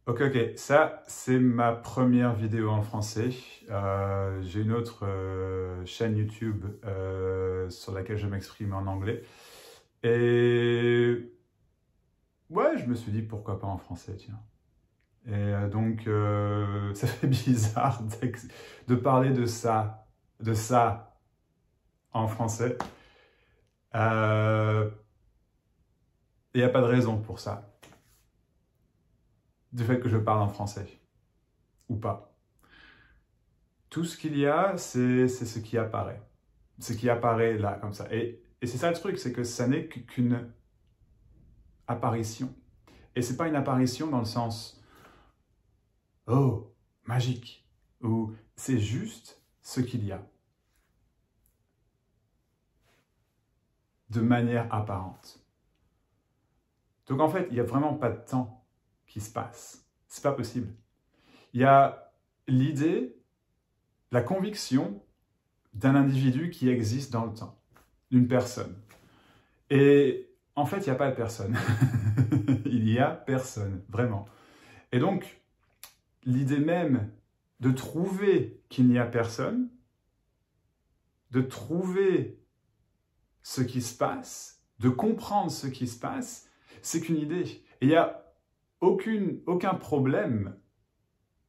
Ok, ça c'est ma première vidéo en français. J'ai une autre chaîne YouTube sur laquelle je m'exprime en anglais. Et ouais, je me suis dit pourquoi pas en français, tiens. Et donc ça fait bizarre de parler de ça en français. Il n'y a pas de raison pour ça, du fait que je parle en français, ou pas. Tout ce qu'il y a, c'est ce qui apparaît. Ce qui apparaît là, comme ça. Et c'est ça le truc, c'est que ça n'est qu'une apparition. Et c'est pas une apparition dans le sens « Oh, magique !» ou c'est juste ce qu'il y a. De manière apparente. Donc en fait, il n'y a vraiment pas de temps qui se passe. C'est pas possible. Il y a l'idée, la conviction d'un individu qui existe dans le temps, d'une personne. Et en fait, il n'y a pas de personne. Il n'y a personne, vraiment. Et donc, l'idée même de trouver qu'il n'y a personne, de trouver ce qui se passe, de comprendre ce qui se passe, c'est qu'une idée. Et il n'y a aucun problème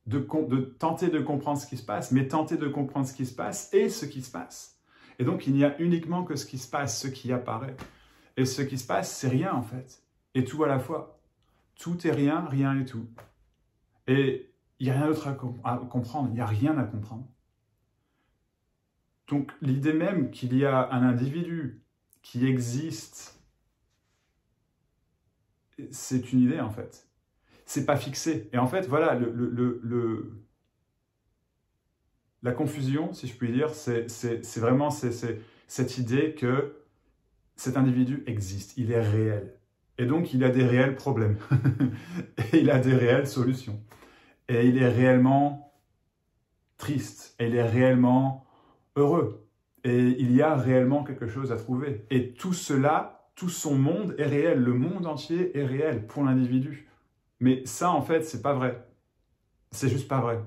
de tenter de comprendre ce qui se passe, mais tenter de comprendre ce qui se passe et ce qui se passe. Et donc, il n'y a uniquement que ce qui se passe, ce qui apparaît. Et ce qui se passe, c'est rien en fait. Et tout à la fois. Tout est rien, rien est tout. Et il n'y a rien d'autre à comprendre, il n'y a rien à comprendre. Donc, l'idée même qu'il y a un individu qui existe, c'est une idée en fait. C'est pas fixé. Et en fait, voilà, la confusion, si je puis dire, c'est vraiment cette idée que cet individu existe, il est réel. Et donc, il a des réels problèmes. Et il a des réelles solutions. Et il est réellement triste. Et il est réellement heureux. Et il y a réellement quelque chose à trouver. Et tout cela, tout son monde est réel. Le monde entier est réel pour l'individu. Mais ça, en fait, c'est pas vrai. C'est juste pas vrai.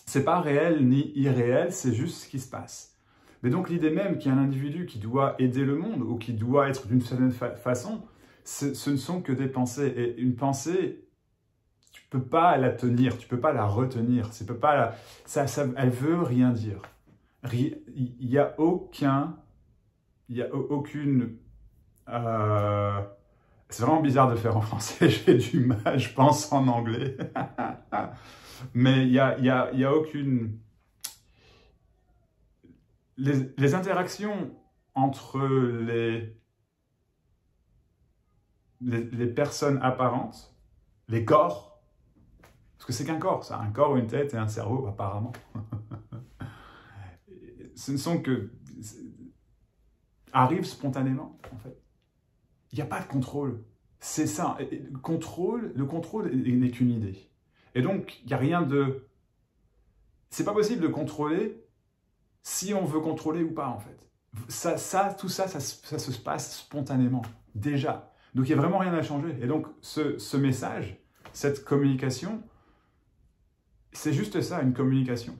C'est pas réel ni irréel, c'est juste ce qui se passe. Mais donc l'idée même qu'il y a un individu qui doit aider le monde ou qui doit être d'une certaine façon, ce ne sont que des pensées. Et une pensée, tu peux pas la tenir, tu peux pas la retenir. Tu peux pas elle veut rien dire. Il n'y a aucune... c'est vraiment bizarre de faire en français, j'ai du mal, je pense en anglais. Mais il y a aucune... Les interactions entre les personnes apparentes, les corps, parce que c'est qu'un corps, ça, un corps, une tête et un cerveau, apparemment. Ce ne sont que... arrivent spontanément, en fait. Il n'y a pas de contrôle. C'est ça. Le contrôle n'est qu'une idée. Et donc, il n'y a rien de... C'est pas possible de contrôler si on veut contrôler ou pas, en fait. Tout ça se passe spontanément, déjà. Donc, il n'y a vraiment rien à changer. Et donc, ce message, cette communication, c'est juste ça, une communication.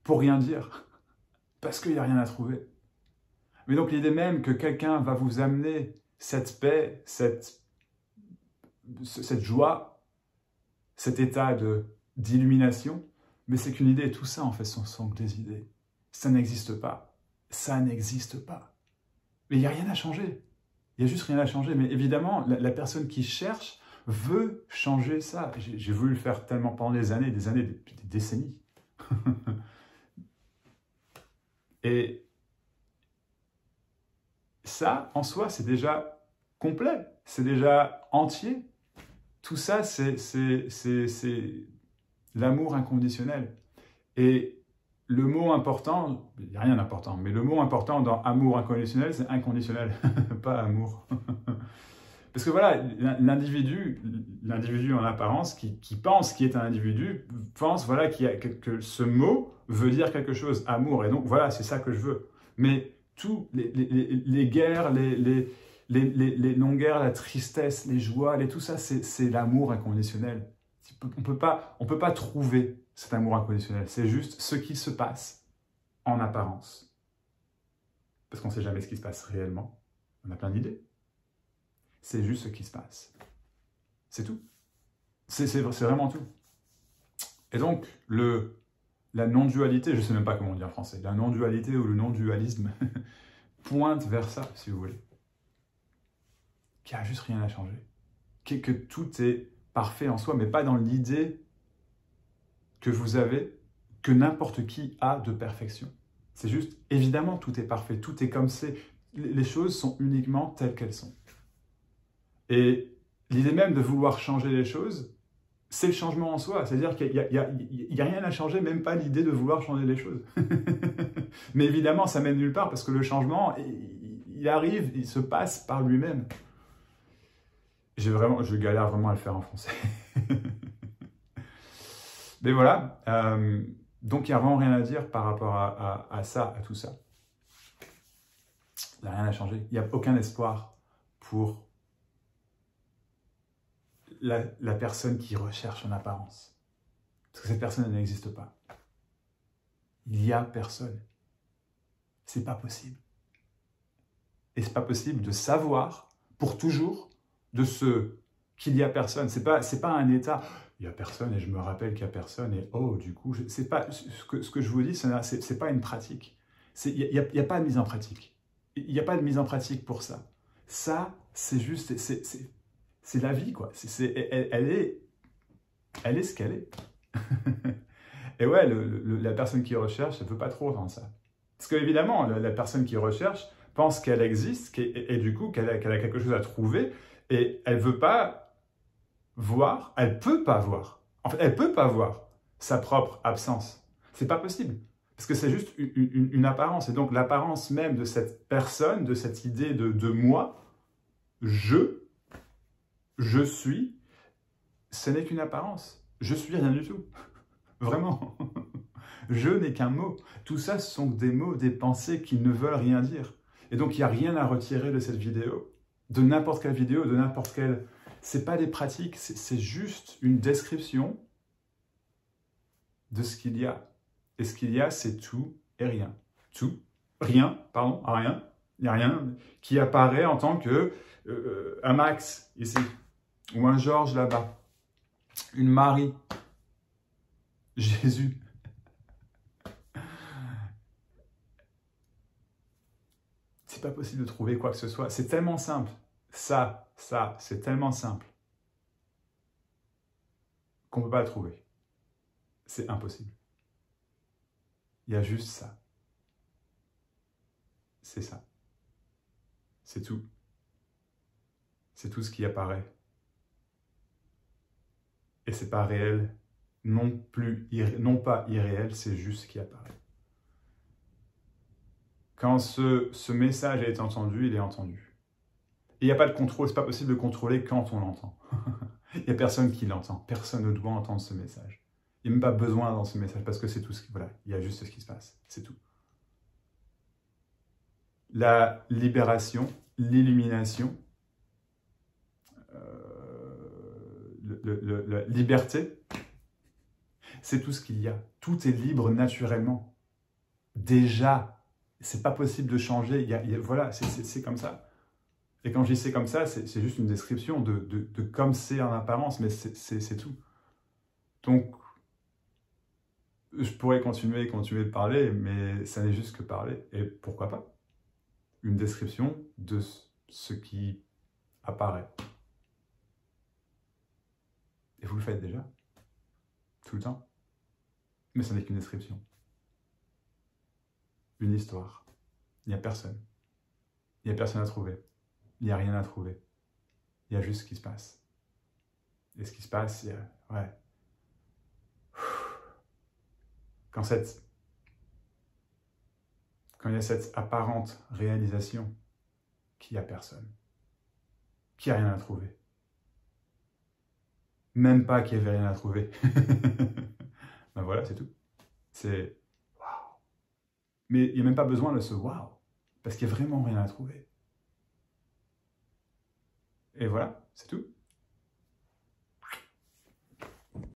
Pour rien dire. Parce qu'il n'y a rien à trouver. Mais donc, l'idée même que quelqu'un va vous amener cette paix, cette joie, cet état d'illumination, mais c'est qu'une idée. Tout ça, en fait, sont que des idées. Ça n'existe pas. Ça n'existe pas. Mais il n'y a rien à changer. Il n'y a juste rien à changer. Mais évidemment, la personne qui cherche veut changer ça. J'ai voulu le faire tellement pendant des années, des décennies. Et ça, en soi, c'est déjà complet. C'est déjà entier. Tout ça, c'est l'amour inconditionnel. Et le mot important, il n'y a rien d'important, mais le mot important dans amour inconditionnel, c'est inconditionnel, pas amour. Parce que voilà, l'individu en apparence, qui pense qu'il est un individu, pense voilà, que ce mot veut dire quelque chose, amour. Et donc voilà, c'est ça que je veux. Mais tous les guerres, les longueurs, la tristesse, les joies, tout ça, c'est l'amour inconditionnel. On peut pas trouver cet amour inconditionnel. C'est juste ce qui se passe en apparence. Parce qu'on ne sait jamais ce qui se passe réellement. On a plein d'idées. C'est juste ce qui se passe. C'est tout. C'est vraiment tout. Et donc, la non-dualité, je ne sais même pas comment on dit en français, la non-dualité ou le non-dualisme pointe vers ça, si vous voulez. Qu'il n'y a juste rien à changer. Que tout est parfait en soi, mais pas dans l'idée que vous avez, que n'importe qui a de perfection. C'est juste, évidemment, tout est parfait, tout est comme c'est. Les choses sont uniquement telles qu'elles sont. Et l'idée même de vouloir changer les choses, c'est le changement en soi. C'est-à-dire qu'il n'y a rien à changer, même pas l'idée de vouloir changer les choses. Mais évidemment, ça mène nulle part, parce que le changement, il arrive, il se passe par lui-même. Je galère vraiment à le faire en français. Mais voilà, donc il n'y a vraiment rien à dire par rapport à ça, à tout ça. Il n'y a rien à changer. Il n'y a aucun espoir pour la personne qui recherche en apparence. Parce que cette personne, elle n'existe pas. Il n'y a personne. C'est pas possible. Et c'est pas possible de savoir pour toujours de ce qu'il y a personne. C'est pas un état. Il y a personne et je me rappelle qu'il y a personne et oh, du coup, c'est pas ce que je vous dis, c'est pas une pratique. Il y a pas de mise en pratique. Il n'y a pas de mise en pratique pour ça. Ça, c'est juste, c'est la vie, quoi. Elle est ce qu'elle est. Et ouais, la personne qui recherche, elle ne veut pas trop dans ça. Parce qu'évidemment, la personne qui recherche pense qu'elle existe et du coup, qu'elle a quelque chose à trouver et elle ne veut pas voir, elle ne peut pas voir. En fait, elle ne peut pas voir sa propre absence. C'est pas possible. Parce que c'est juste une apparence. Et donc, l'apparence même de cette personne, de cette idée de moi, je suis, ce n'est qu'une apparence. Je suis rien du tout. Vraiment. Je n'ai qu'un mot. Tout ça, ce sont des mots, des pensées qui ne veulent rien dire. Et donc, il n'y a rien à retirer de cette vidéo, de n'importe quelle vidéo, de n'importe quelle... C'est pas des pratiques, c'est juste une description de ce qu'il y a. Et ce qu'il y a, c'est tout et rien. Tout, rien, pardon, rien. Il n'y a rien qui apparaît en tant que un Max, ici, ou un Georges là-bas, une Marie, Jésus. C'est pas possible de trouver quoi que ce soit. C'est tellement simple. Ça, c'est tellement simple qu'on ne peut pas le trouver. C'est impossible. Il y a juste ça. C'est ça. C'est tout. C'est tout ce qui apparaît. Et c'est pas réel, non pas irréel, c'est juste ce qui apparaît. Quand ce message est entendu, il est entendu. Et il n'y a pas de contrôle, c'est pas possible de contrôler quand on l'entend. Il n'y a personne qui l'entend, personne ne doit entendre ce message. Il n'y a même pas besoin d'entendre ce message parce que c'est tout ce qui... Voilà, il y a juste ce qui se passe, c'est tout. La libération, l'illumination, la liberté, c'est tout ce qu'il y a. Tout est libre naturellement. Déjà, c'est pas possible de changer. Voilà, c'est comme ça. Et quand je dis c'est comme ça, c'est juste une description de comme c'est en apparence, mais c'est tout. Donc, je pourrais continuer de parler, mais ça n'est juste que parler. Et pourquoi pas? Une description de ce qui apparaît. Et vous le faites déjà, tout le temps. Mais ce n'est qu'une description. Une histoire. Il n'y a personne. Il n'y a personne à trouver. Il n'y a rien à trouver. Il y a juste ce qui se passe. Et ce qui se passe, ouais. Quand il y a cette apparente réalisation qu'il n'y a personne, qu'il n'y a rien à trouver. Même pas qu'il n'y avait rien à trouver. Ben voilà, c'est tout. C'est waouh. Mais il n'y a même pas besoin de ce waouh, parce qu'il n'y a vraiment rien à trouver. Et voilà, c'est tout.